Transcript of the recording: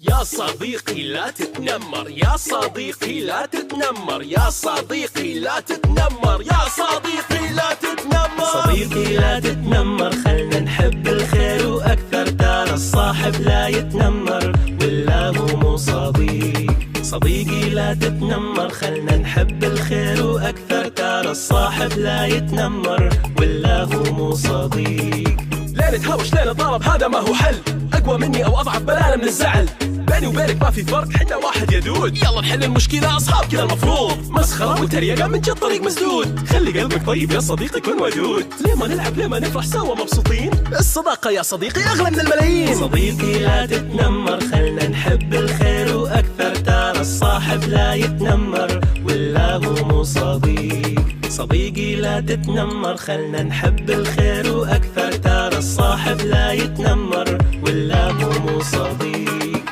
يا صديقي لا تتنمر، يا صديقي لا تتنمر، يا صديقي لا تتنمر، يا صديقي لا تتنمر. صديقي لا تتنمر، خلنا نحب الخير وأكثر. ترى الصاحب لا يتنمر ولا هو مو صديق. صديقي لا تتنمر، خلنا نحب الخير وأكثر. ترى الصاحب لا يتنمر ولا هو مو صديق. لا نتهاوش لا نتضارب، هذا ما هو حل. أقوى مني أو أضعف بلانا من الزعل. بيني وبينك ما في فرق، حنا واحد يا دود. يلا نحل المشكلة أصحاب كذا المفروض. مسخرة وتريقة من جد طريق مسدود. خلي قلبك طيب يا صديقي، كن ودود. ليه ما نلعب، ليه ما نفرح سوا مبسوطين؟ الصداقة يا صديقي أغلى من الملايين. صديقي لا تتنمر، خلنا نحب الخير وأكثر. ترى الصاحب لا يتنمر ولا هو مو صديق. صديقي لا تتنمر، خلنا نحب الخير وأكثر.